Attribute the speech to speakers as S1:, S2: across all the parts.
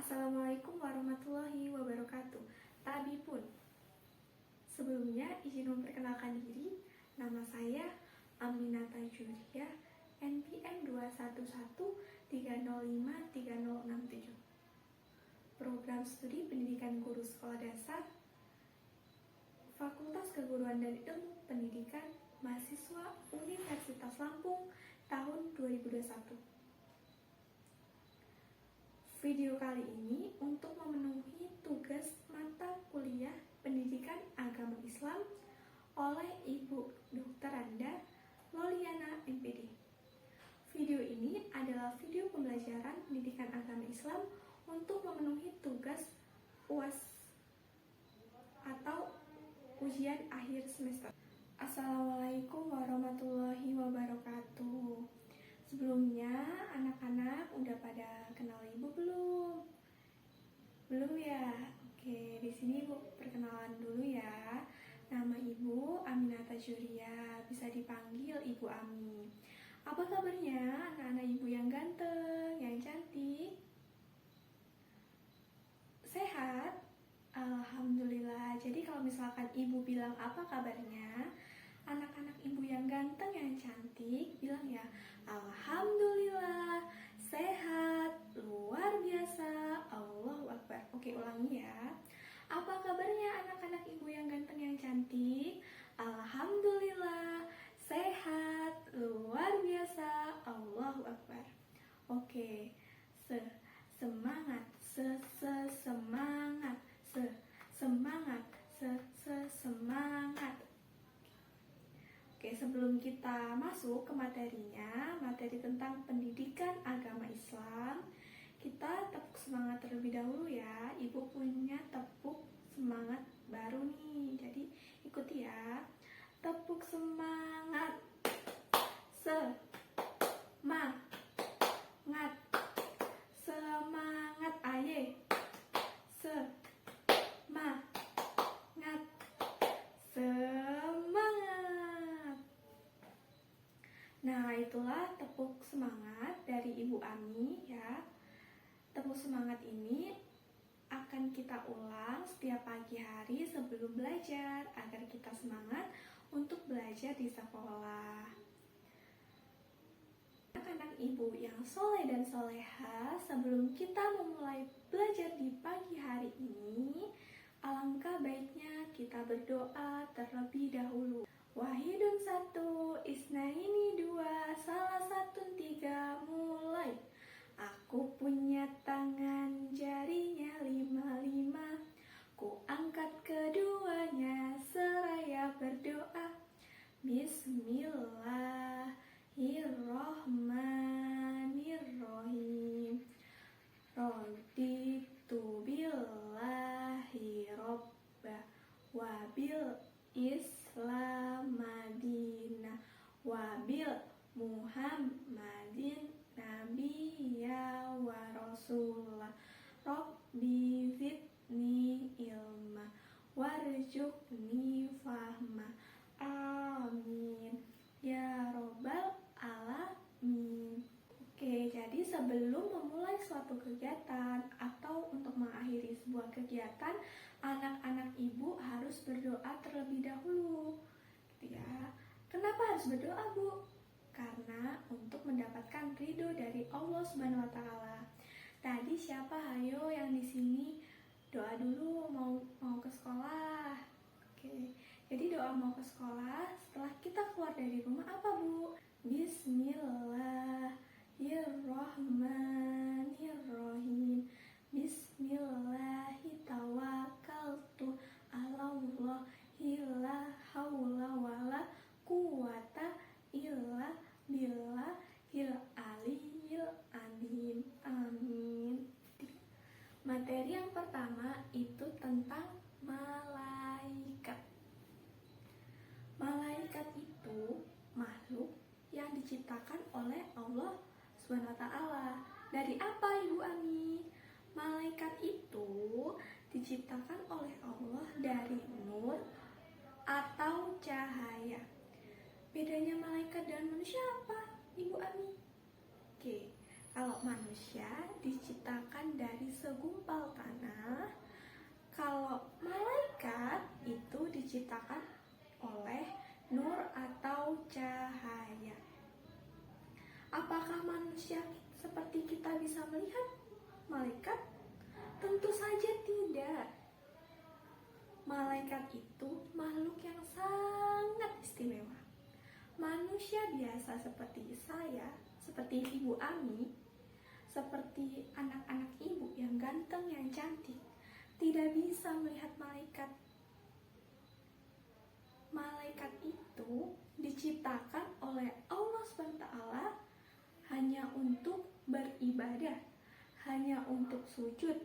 S1: Assalamualaikum warahmatullahi wabarakatuh. Tabi pun. Sebelumnya izin memperkenalkan diri. Nama saya Aminata Juriyah, NPM 21130530667. Program Studi Pendidikan Guru Sekolah Dasar, Fakultas Keguruan dan Ilmu Pendidikan, mahasiswa Universitas Lampung tahun 2021. Video kali ini untuk memenuhi tugas mata kuliah Pendidikan Agama Islam oleh Ibu Dr. Randa Loliana MPD. Video ini adalah video pembelajaran Pendidikan Agama Islam untuk memenuhi tugas UAS atau ujian akhir semester. Assalamualaikum warahmatullahi wabarakatuh. Sebelumnya, anak-anak udah pada kenal Ibu belum? Belum ya? Oke, di sini Ibu perkenalan dulu ya. Nama Ibu Aminata Juriyah, bisa dipanggil Ibu Ami. Apa kabarnya anak-anak Ibu yang ganteng, yang cantik? Sehat? Alhamdulillah. Jadi kalau misalkan Ibu bilang apa kabarnya, anak-anak Ibu yang ganteng, yang cantik, bilang ya, Alhamdulillah, sehat, luar biasa, Allahu Akbar. Oke, ulangi ya. Apa kabarnya anak-anak Ibu yang ganteng, yang cantik? Alhamdulillah, sehat, luar biasa, Allahu Akbar. Oke, semangat, semangat, semangat, semangat. Oke, sebelum kita masuk ke materinya, materi tentang pendidikan agama Islam, kita tepuk semangat terlebih dahulu ya. Ibu punya tepuk semangat baru nih, jadi ikuti ya. Tepuk semangat, semangat, semangat, aye, semangat, semangat. Nah, itulah tepuk semangat dari Ibu Ami ya. Tepuk semangat ini akan kita ulang setiap pagi hari sebelum belajar agar kita semangat untuk belajar di sekolah. Anak-anak Ibu yang soleh dan soleha, sebelum kita memulai belajar di pagi hari ini, alangkah baiknya kita berdoa terlebih dahulu. Wahidun satu, isnaini dua, salah satu tiga, mulai. Aku punya tangan, jarinya 5, ku angkat keduanya seraya berdoa. Bismillahirrahmanirrahim. Raditu billahi robba wabil Islam madinah wabil Muhammadin nabiyya wa rasulah. Rabbi zidni ilma warzuqni fahma. Amin ya robbal alamin. Oke, jadi sebelum memulai suatu kegiatan atau untuk mengakhiri sebuah kegiatan, anak-anak Ibu harus berdoa terlebih dahulu. Gitu ya. Kenapa harus berdoa, Bu? Karena untuk mendapatkan ridho dari Allah Subhanahu wa taala. Tadi siapa hayo yang di sini doa dulu mau ke sekolah? Oke. Jadi doa mau ke sekolah setelah kita keluar dari rumah apa, Bu? Bismillahirrahmanirrahim. Bismillahitawakkaltu alallah la haula wala quwata illa billahil aliyil azim. Amin. Materi yang pertama itu tentang malaikat. Malaikat itu makhluk yang diciptakan oleh Allah SWT. Dari apa, Ibu Ami? Malaikat itu diciptakan oleh Allah dari nur atau cahaya. Bedanya malaikat dan manusia apa, Ibu Ami? Oke, Kalau manusia diciptakan dari segumpal tanah, kalau malaikat itu diciptakan oleh nur atau cahaya. Apakah manusia seperti kita bisa melihat malaikat? Tentu saja tidak. Malaikat itu makhluk yang sangat istimewa. Manusia biasa seperti saya, seperti Ibu Ami, seperti anak-anak ibu yang ganteng, yang cantik, tidak bisa melihat malaikat. Malaikat itu diciptakan oleh Allah SWT hanya untuk beribadah, hanya untuk sujud,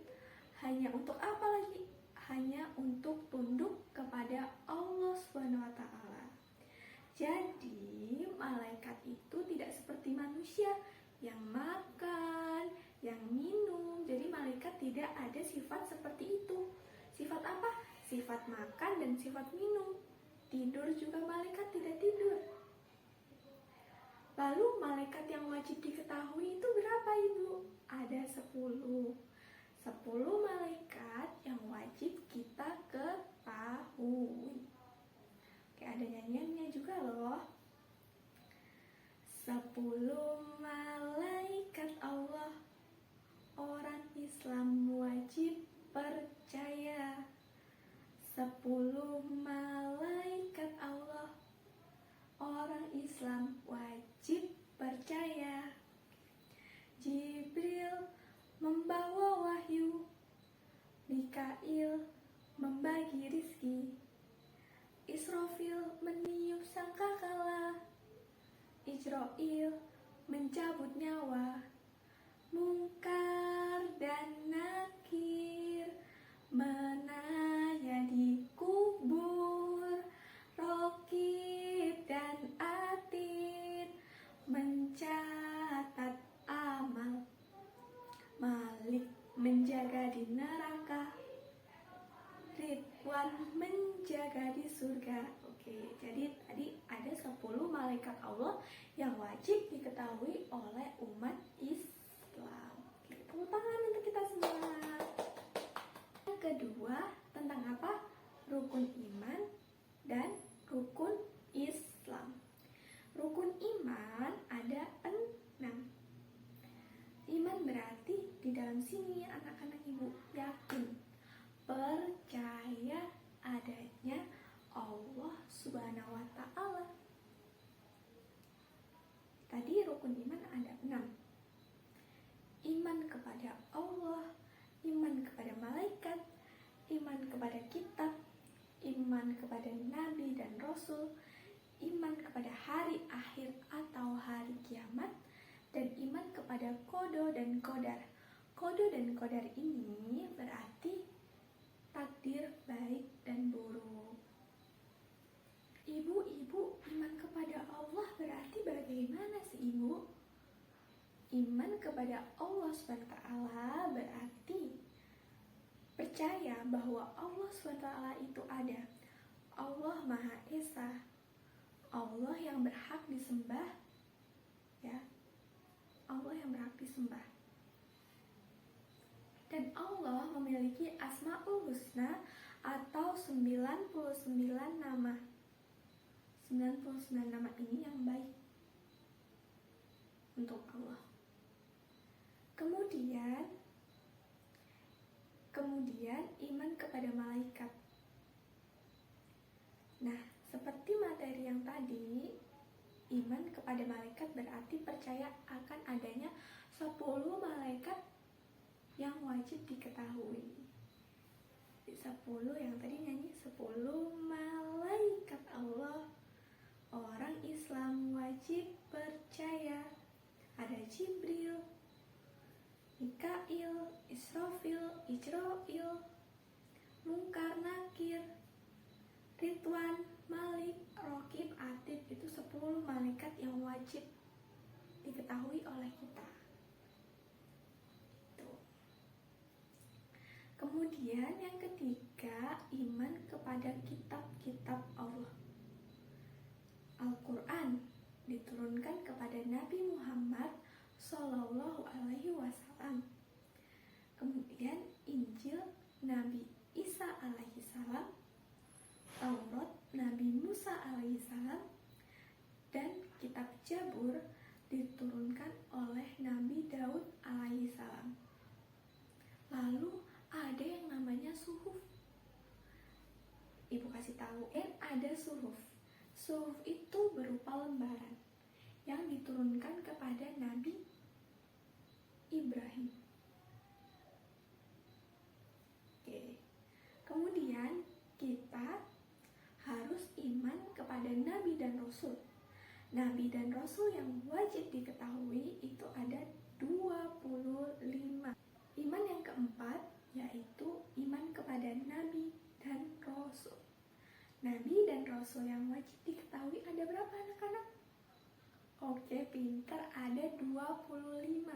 S1: hanya untuk apa lagi? Hanya untuk tunduk kepada Allah SWT. Jadi malaikat itu tidak seperti manusia yang makan, yang minum. Jadi malaikat tidak ada sifat seperti itu. Sifat apa? Sifat makan dan sifat minum. Tidur juga malaikat tidak tidur. Lalu malaikat yang wajib diketahui itu berapa, Ibu? Ada 10. 10 malaikat yang wajib kita ketahui. Oke, ada nyanyiannya juga loh. 10 malaikat Allah, orang Islam wajib percaya. 10 malaikat Allah, orang Islam wajib percaya. Jibril membawa wahyu, Mikail membagi rizki, Israfil meniup sangkakala, Ijrail mencabut nyawa, Munkar dan Nakir menanya di kubur, Raqib dan Atid mencatat amal, Malik menjaga di neraka, Ridwan menjaga di surga. Oke, jadi tadi ada 10 malaikat Allah yang wajib diketahui oleh umat Islam. Oke, tepuk tangan untuk kita semua. Yang kedua, tentang apa? Rukun iman dan rukun Islam. Rukun iman ada 6. Iman berarti di dalam sini anak-anak ibu yakin, percaya adanya Allah Subhanahu wa Ta'ala. Tadi rukun iman ada 6. Iman kepada Allah, iman kepada malaikat, iman kepada kitab, iman kepada nabi dan rasul, iman kepada hari akhir atau hari kiamat, dan iman kepada qada dan qadar. Qada dan qadar ini berarti takdir baik dan buruk. Ibu-ibu, iman kepada Allah berarti bagaimana sih, Ibu? Iman kepada Allah SWT berarti percaya bahwa Allah SWT itu ada. Allah Maha Esa, Allah yang berhak disembah, ya, Allah yang berhak disembah. Dan Allah memiliki Asmaul Husna atau 99 nama. 99 nama ini yang baik untuk Allah. Kemudian iman kepada malaikat. Nah, seperti materi yang tadi, iman kepada malaikat berarti percaya akan adanya 10 malaikat yang wajib diketahui. 10 yang tadi nyanyi 10 malaikat Allah, orang Islam wajib percaya. Ada Jibril, Mikail, Israfil, Ijrail, Munkar, Nakir, Ridwan, Malik, Raqib, Atid. Itu 10 malaikat yang wajib diketahui oleh kita. Tuh. Kemudian yang ketiga, iman kepada kitab-kitab Allah. Al-Quran diturunkan kepada Nabi Muhammad Shallallahu Alaihi Wasallam. Kemudian Injil Nabi Isa alaihi salam, Taurat Nabi Musa alaihi salam, dan kitab Zabur diturunkan oleh Nabi Daud alaihi salam. Lalu ada yang namanya suhuf. Ibu kasih tahu, ada suhuf. Suhuf itu berupa lembaran yang diturunkan kepada Nabi Ibrahim. Oke. Kemudian kita harus iman kepada Nabi dan Rasul. Nabi dan Rasul yang wajib diketahui itu ada 25. Iman yang keempat yaitu iman kepada Nabi dan Rasul. Nabi dan Rasul yang wajib diketahui ada berapa anak-anak? Oke, pintar, ada 25.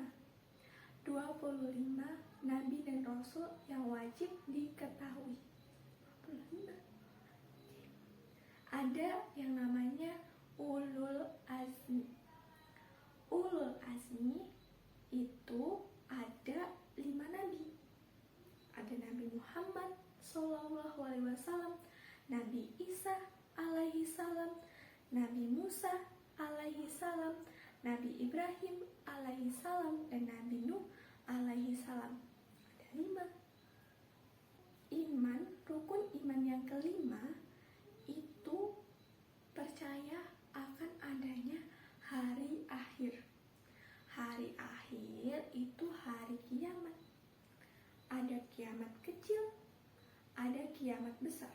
S1: 25 Nabi dan Rasul yang wajib diketahui. 25. Ada yang namanya Ulul Azmi. Ulul Azmi itu ada 5 nabi. Ada Nabi Muhammad Sallallahu Alaihi Wasallam, Nabi Isa alaihi salam, Nabi Musa alaihi salam, Nabi Ibrahim alaihi salam, dan Nabi Nuh alaihi salam. Ada 5. Iman, rukun iman yang kelima itu percaya akan adanya hari akhir. Hari akhir itu hari kiamat. Ada kiamat kecil, ada kiamat besar.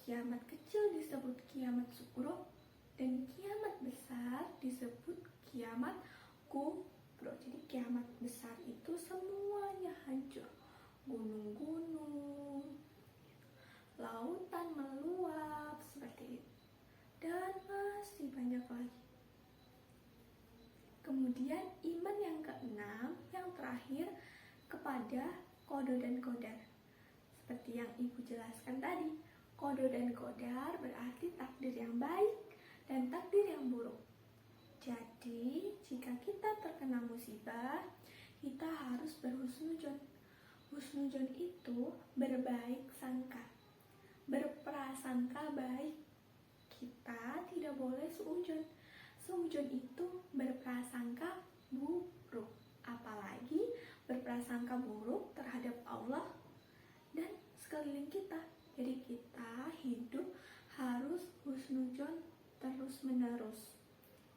S1: Kiamat kecil disebut kiamat sukro, dan kiamat besar disebut kiamat kubro. Jadi kiamat besar itu semuanya hancur. Gunung-gunung, lautan meluap seperti itu, dan masih banyak lagi. Kemudian iman yang keenam, yang terakhir, kepada qada dan qadar. Seperti yang ibu jelaskan tadi, qada dan qadar berarti takdir yang baik dan takdir yang buruk. Jadi jika kita terkena musibah, kita harus berhusnudzon. Husnudzon itu berbaik sangka, berprasangka baik. Kita tidak boleh suudzon. Suudzon itu berprasangka buruk, apalagi berprasangka buruk terhadap Allah dan sekeliling kita. Jadi kita hidup harus husnudzon terus menerus,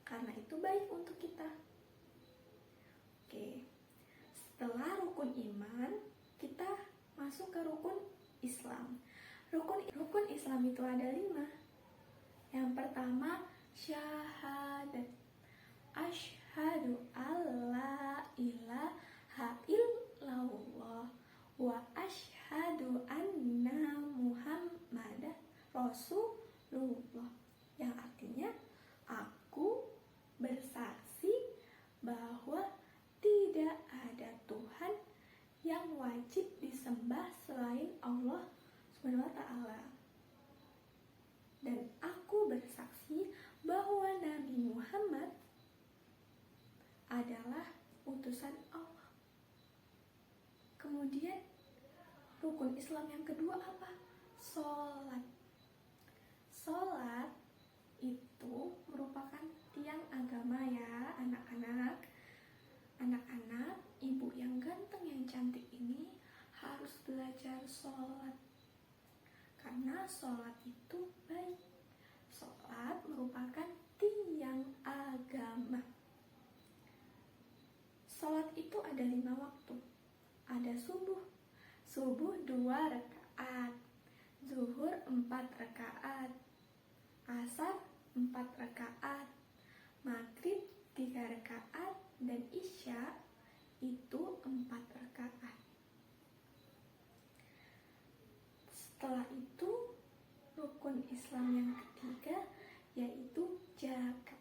S1: karena itu baik untuk kita. Oke, setelah rukun iman, kita masuk ke rukun Islam. Rukun Islam itu ada 5. Yang pertama, syahadat. Asyhadu alla ilaha illallah wa asyhadu anna Muhammadan Rasulullah. Yang artinya, aku bersaksi bahwa tidak ada Tuhan yang wajib disembah selain Allah SWT. Dan aku bersaksi bahwa Nabi Muhammad adalah utusan Allah. Kemudian rukun Islam yang kedua apa? Sholat. Sholat itu merupakan tiang agama ya anak-anak. Anak-anak, ibu yang ganteng yang cantik ini harus belajar sholat. Karena sholat itu baik. Sholat merupakan tiang agama. Sholat itu ada 5 waktu. Ada subuh. Subuh 2 rakaat. Zuhur 4 rakaat. Asar 4 rakaat. Maghrib 3 rakaat. Dan Isya itu 4 rakaat. Setelah itu rukun Islam yang ketiga yaitu zakat.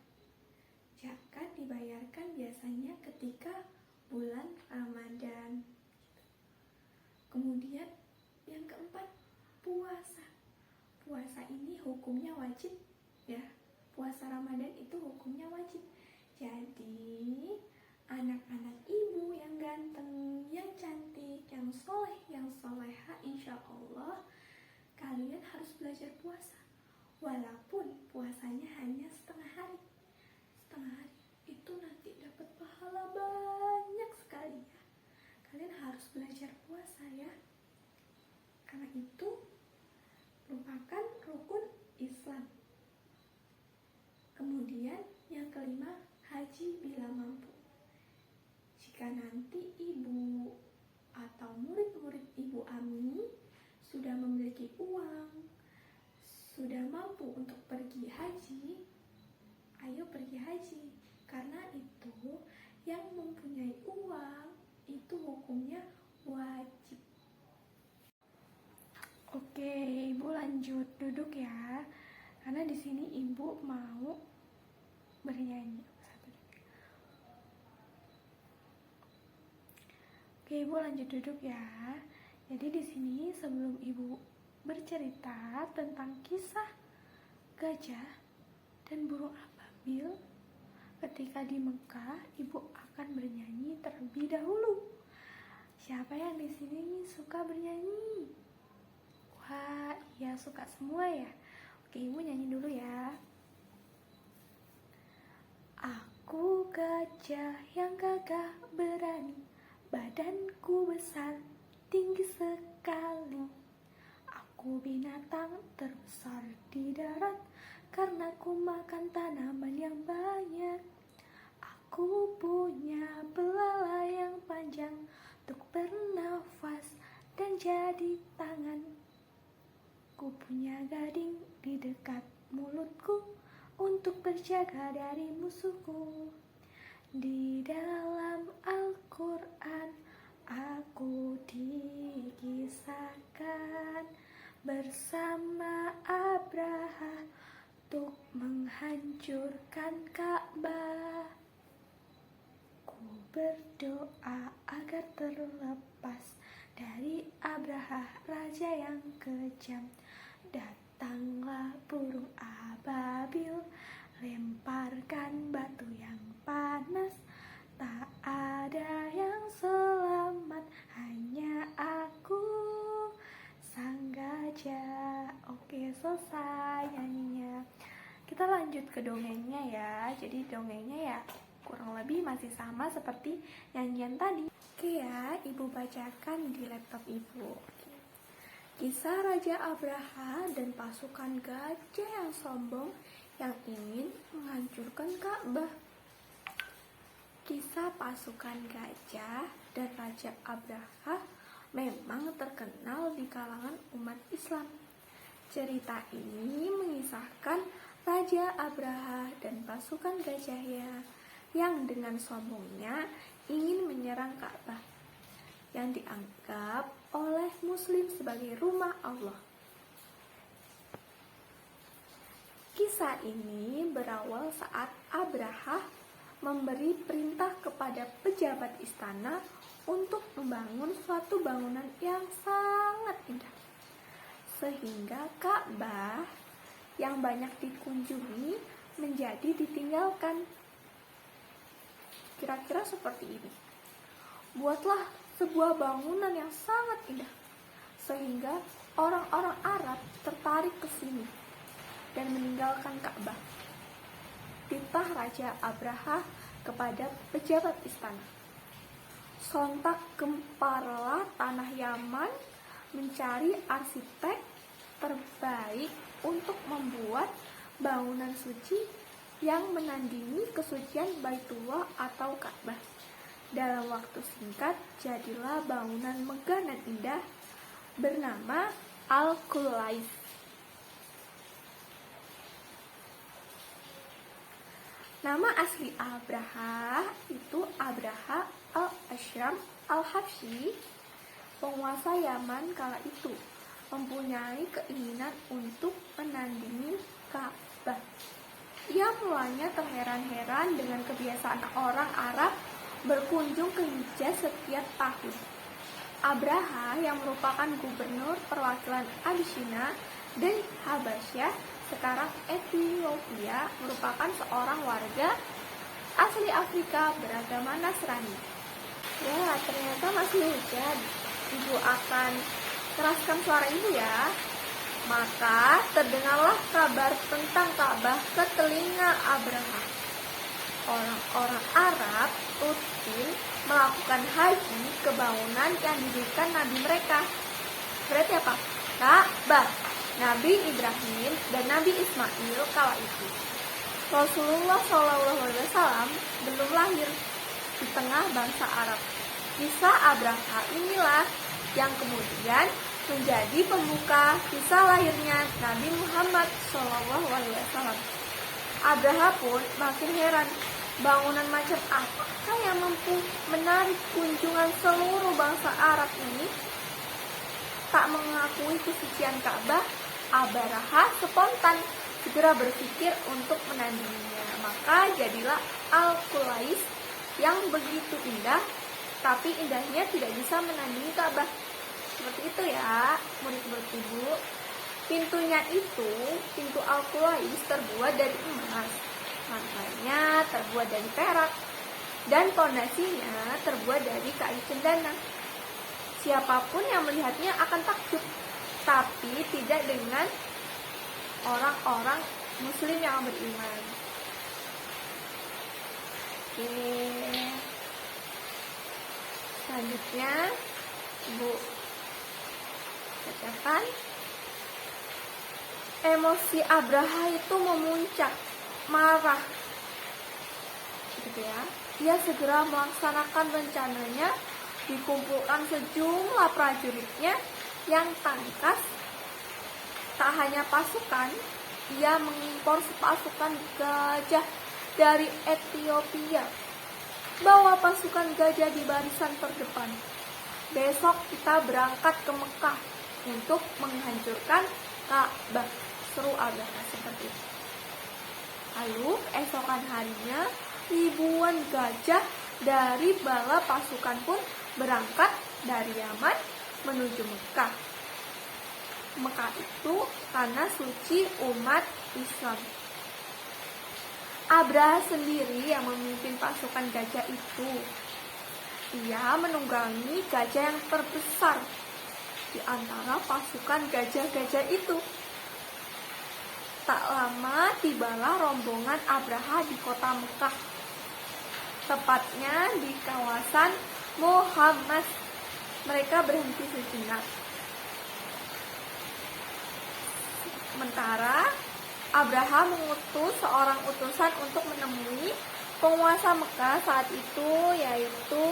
S1: Zakat dibayarkan biasanya ketika bulan Ramadan. Kemudian yang keempat, puasa. Puasa ini hukumnya wajib ya. Puasa Ramadan itu hukumnya wajib. Jadi anak-anak ibu yang ganteng, yang cantik, yang soleh, yang soleha, insya Allah kalian harus belajar puasa. Walaupun puasanya hanya setengah hari. Setengah hari itu nanti dapat pahala banyak sekali ya. Kalian harus belajar puasa ya. Karena itu merupakan rukun Islam. Kemudian yang kelima, haji bila mampu. Jika nanti ibu atau murid-murid Ibu Ami sudah memiliki uang, sudah mampu untuk pergi haji, ayo pergi haji. Karena itu yang mempunyai uang itu hukumnya wajib. Oke, ibu lanjut duduk ya. Karena di sini ibu mau bernyanyi. Oke, ibu lanjut duduk ya. Jadi di sini sebelum ibu bercerita tentang kisah gajah dan burung ababil ketika di Mekah, ibu akan bernyanyi terlebih dahulu. Siapa yang di sini suka bernyanyi? Wah, iya suka semua ya. Oke, ibu nyanyi dulu ya. Aku gajah yang gagah berani, badanku besar, tinggi sekali. Aku binatang terbesar di darat, karena ku makan tanaman yang banyak. Aku punya belalai yang panjang untuk bernafas dan jadi tangan. Ku punya gading di dekat mulutku untuk berjaga dari musuhku. Di dalam Al-Quran aku dikisahkan bersama Abraha untuk menghancurkan Ka'bah. Ku berdoa agar terlepas dari Abraha, raja yang kejam. Datanglah burung ababil, lemparkan batu yang panas. Tak ada yang selamat, hanya aku, sang gajah. Oke, selesai nyanyinya. Kita lanjut ke dongengnya ya. Jadi dongengnya ya kurang lebih masih sama seperti nyanyian tadi. Oke ya, ibu bacakan di laptop ibu. Kisah Raja Abraha dan pasukan gajah yang sombong yang ingin menghancurkan Ka'bah. Kisah pasukan gajah dan Raja Abraha memang terkenal di kalangan umat Islam. Cerita ini mengisahkan Raja Abraha dan pasukan gajahnya yang dengan sombongnya ingin menyerang Ka'bah yang dianggap oleh Muslim sebagai rumah Allah. Kisah ini berawal saat Abraha memberi perintah kepada pejabat istana untuk membangun suatu bangunan yang sangat indah, sehingga Ka'bah yang banyak dikunjungi menjadi ditinggalkan. Kira-kira seperti ini. Buatlah sebuah bangunan yang sangat indah, sehingga orang-orang Arab tertarik ke sini dan meninggalkan Ka'bah. Titah Raja Abraha kepada pejabat istana. Sontak gemparlah tanah Yaman mencari arsitek terbaik untuk membuat bangunan suci yang menandingi kesucian Baitullah atau Ka'bah. Dalam waktu singkat, jadilah bangunan megah dan indah bernama Al-Qulais. Nama asli Abraha itu Abraha al-Ashram al-Habsyi, penguasa Yaman kala itu, mempunyai keinginan untuk menandingi Ka'bah. Ia mulanya terheran-heran dengan kebiasaan orang Arab berkunjung ke Hijaz setiap tahun. Abraha yang merupakan gubernur perwakilan Abyssinia dan Habasyah, sekarang Ethiopia, merupakan seorang warga asli Afrika beragama Nasrani. Ya, ternyata masih hujan. Ibu akan keraskan suara ibu ya. Maka terdengarlah kabar tentang Ka'bah ke telinga Abraha. Orang-orang Arab rutin melakukan haji ke bangunan yang didirikan Nabi mereka. Berarti apa? Ka'bah, Nabi Ibrahim dan Nabi Ismail kala itu. Rasulullah SAW belum lahir di tengah bangsa Arab. Kisah Abraha inilah yang kemudian menjadi pembuka kisah lahirnya Nabi Muhammad SAW. Abraha pun makin heran, bangunan macam apakah yang mampu menarik kunjungan seluruh bangsa Arab ini? Tak mengakui kesucian Ka'bah, Abraha spontan segera berpikir untuk menandinginya. Maka jadilah Al-Qulais yang begitu indah, tapi indahnya tidak bisa menandingi Ka'bah. Seperti itu ya, murid-murid ibu. Pintunya itu, pintu Al-Qulais terbuat dari emas, lantainya terbuat dari perak, dan pondasinya terbuat dari kayu cendana. Siapapun yang melihatnya akan takjub, tapi tidak dengan orang-orang muslim yang beriman. Oke. Selanjutnya, Ibu katakan, emosi Abraha itu memuncak, marah, gitu ya. Dia segera melaksanakan rencananya, dikumpulkan sejumlah prajuritnya yang tangkas. Tak hanya pasukan, ia mengimpor pasukan gajah dari Ethiopia. Bawa pasukan gajah di barisan terdepan. Besok kita berangkat ke Mekah untuk menghancurkan Ka'bah. Seru Abraha seperti itu. Lalu esokan harinya ribuan gajah dari bala pasukan pun berangkat dari Yaman menuju Mekah. Mekah itu tanah suci umat Islam. Abraha sendiri yang memimpin pasukan gajah itu. Ia menunggangi gajah yang terbesar di antara pasukan gajah-gajah itu. Tak lama tibalah rombongan Abraha di kota Mekah, tepatnya di kawasan Muhammad. Mereka berhenti sejenak. Sementara Abraha mengutus seorang utusan untuk menemui penguasa Mekah saat itu, yaitu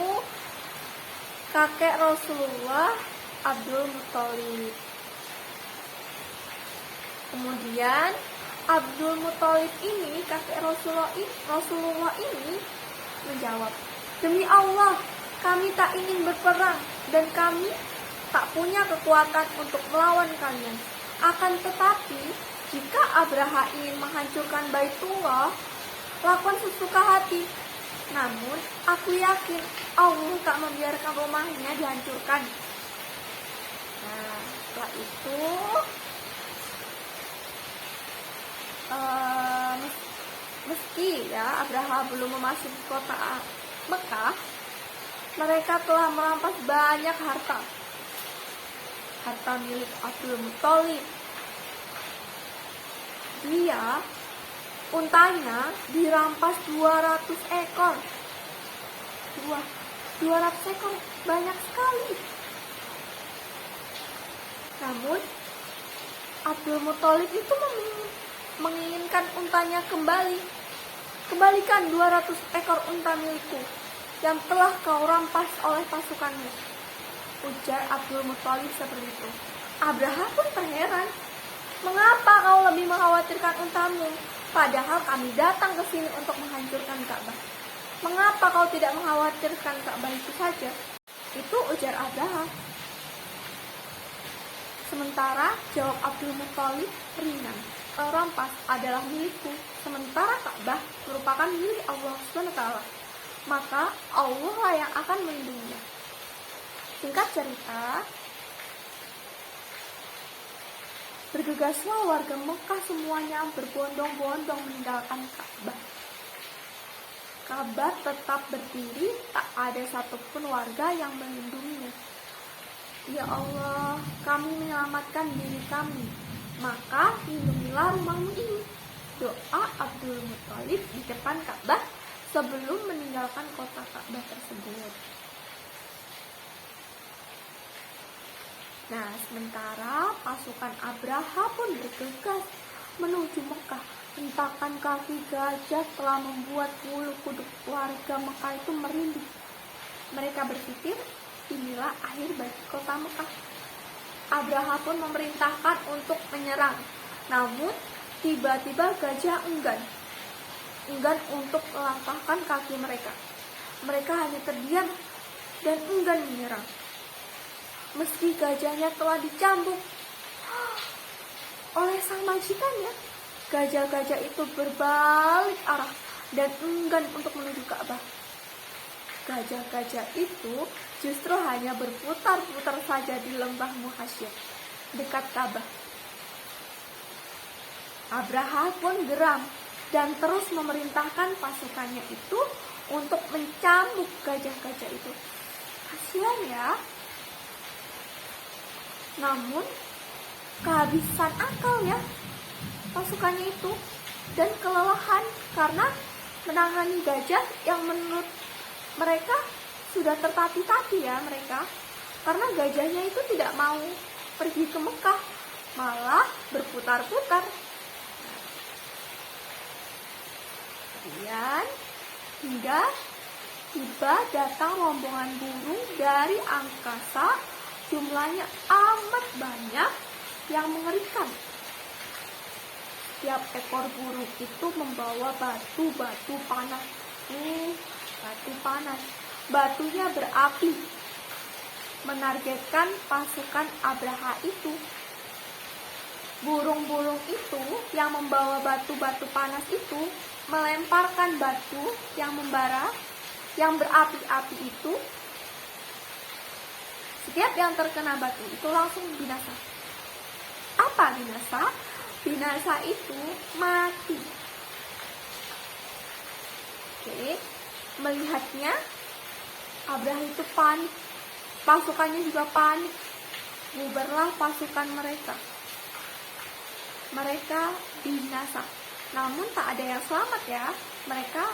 S1: kakek Rasulullah, Abdul Muthalib. Kemudian Abdul Muthalib ini, kakek Rasulullah ini menjawab, "Demi Allah, kami tak ingin berperang dan kami tak punya kekuatan untuk melawan kalian. Akan tetapi, jika Abraha ingin menghancurkan Baitullah, lakukan sesuka hati. Namun, aku yakin Allah tak membiarkan rumahnya dihancurkan." Nah, setelah itu, meski ya Abraha belum memasuki kota Mekah, mereka telah merampas banyak harta milik Abdul Muthalib. Dia, untanya dirampas 200 ekor. 200 ekor, banyak sekali. Namun Abdul Muthalib itu menginginkan untanya kembali. "Kembalikan 200 ekor unta milikku yang telah kau rampas oleh pasukanmu," ujar Abdul Muthalib seperti itu. Abraha pun terheran. "Mengapa kau lebih mengkhawatirkan untamu? Padahal kami datang ke sini untuk menghancurkan Ka'bah. Mengapa kau tidak mengkhawatirkan Ka'bah itu saja?" Itu ujar Abraha. Sementara jawab Abdul Muthalib ringan, "Rampas adalah milikku, sementara Ka'bah merupakan milik Allah SWT. Maka Allah lah yang akan melindunginya." Singkat cerita, bergegaslah warga Mekah semuanya berbondong-bondong meninggalkan Ka'bah. Ka'bah tetap berdiri, tak ada satupun warga yang melindunginya. Ya Allah, kami menyelamatkan diri kami, maka lindungilah rumahmu ini. Doa Abdul Muthalib di depan Ka'bah sebelum meninggalkan kota Ka'bah tersebut. Nah, sementara pasukan Abraha pun bergegas menuju Mekah. Hentakan kaki gajah telah membuat bulu kuduk warga Mekah itu merinding. Mereka berpikir, inilah akhir bagi kota Mekah. Abraha pun memerintahkan untuk menyerang. Namun, tiba-tiba gajah enggan untuk melangkahkan kaki mereka. Mereka hanya terdiam dan enggan menyerang. Meski gajahnya telah dicambuk oleh sang majikannya, gajah-gajah itu berbalik arah dan enggan untuk menuju Ka'bah. Gajah-gajah itu justru hanya berputar-putar saja di lembah Muhasyir dekat Ka'bah. Abraha pun geram dan terus memerintahkan pasukannya itu untuk mencambuk gajah-gajah itu. Kasihan ya. Namun kehabisan akal ya pasukannya itu dan kelelahan karena menangani gajah yang menurut mereka sudah tertatih-tatih ya mereka, karena gajahnya itu tidak mau pergi ke Mekah, malah berputar-putar. Kemudian hingga tiba datang rombongan burung dari angkasa, jumlahnya amat banyak yang mengerikan. Setiap ekor burung itu membawa batu-batu panas. Batu panas. Batunya berapi. Menargetkan pasukan Abraha itu. Burung-burung itu yang membawa batu-batu panas itu melemparkan batu yang membara, yang berapi-api itu. Setiap yang terkena batu itu langsung binasa. Apa binasa? Binasa itu mati. Oke, melihatnya Abraha itu panik. Pasukannya juga panik. Bubarlah pasukan mereka. Mereka binasa. Namun tak ada yang selamat ya. Mereka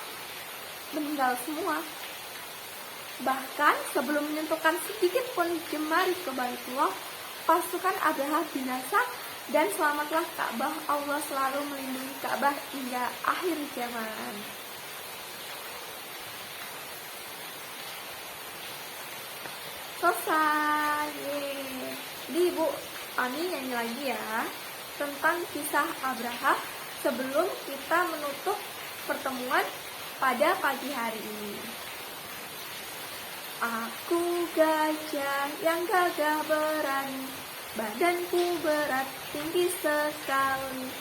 S1: meninggal semua. Bahkan sebelum menyentuhkan sedikit pun jemari ke Baitullah, pasukan Abraha binasa dan selamatlah Ka'bah. Allah selalu melindungi Ka'bah hingga akhir zaman. Selesai. Di Bu, kami nyanyi lagi ya tentang kisah Abraha sebelum kita menutup pertemuan pada pagi hari ini. Aku gajah yang gagah berani, badanku berat tinggi sekali.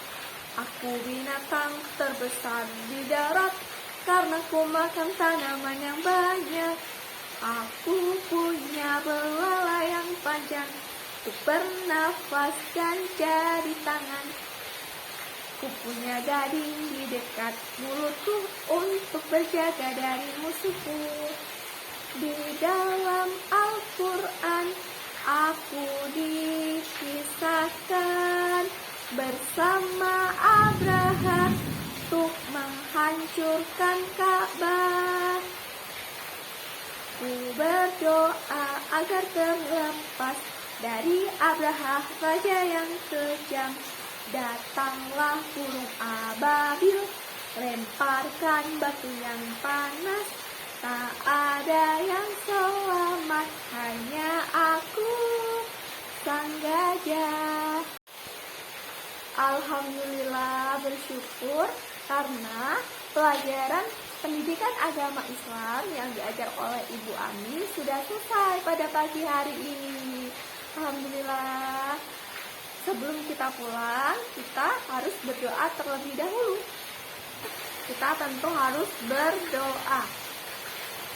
S1: Aku binatang terbesar di darat, karena ku makan tanaman yang banyak. Aku punya belalai yang panjang, untuk bernafas dan jari tangan. Ku punya gading di dekat mulutku, untuk berjaga dari musuhku. Di dalam Al-Quran aku dikisahkan bersama Abraha untuk menghancurkan Ka'bah. Ku berdoa agar terlepas dari Abraha, raja yang kejam. Datanglah burung ababil, lemparkan batu yang panas. Tak ada yang selamat, hanya aku, sang gajah. Alhamdulillah, bersyukur karena pelajaran pendidikan agama Islam yang diajar oleh Ibu Ami sudah selesai pada pagi hari ini. Alhamdulillah. Sebelum kita pulang, kita harus berdoa terlebih dahulu. Kita tentu harus berdoa.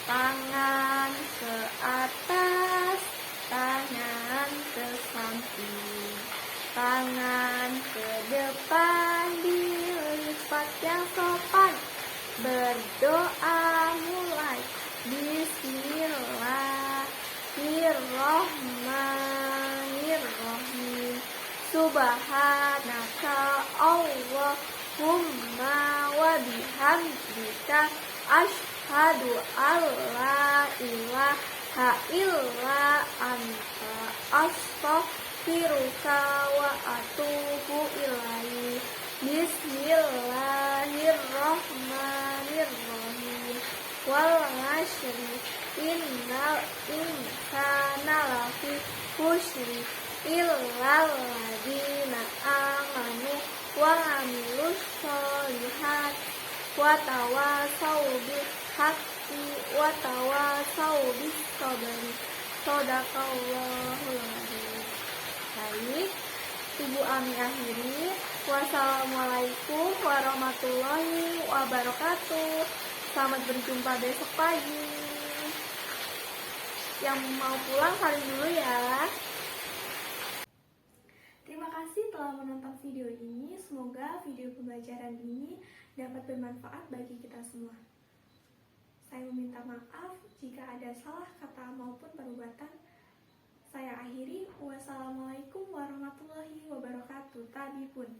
S1: Tangan ke atas, tangan ke samping, tangan ke depan, dilipat yang sopan. Berdoa Bismillahirrahmanirrahim. Subhanaka Allahumma wa bihamdika asyhadu an la ilaha illa anta astaghfiruka wa atubu ilaik. Bismillahirrahmanirrahim. Wal 'asri innal insana lafi khusri illal ladzina amanu wa 'amilus sholihat wa tawasau bil haqqi wa tawasau bis sabri. Shadaqallahul adzim. Baik, Ibu Ami akhiri. Wassalamualaikum warahmatullahi wabarakatuh. Selamat berjumpa besok pagi. Yang mau pulang saling dulu ya. Terima kasih telah menonton video ini. Semoga video pembelajaran ini dapat bermanfaat bagi kita semua. Saya meminta maaf jika ada salah kata maupun perbuatan. Saya akhiri. Wassalamualaikum warahmatullahi wabarakatuh. Tabipun.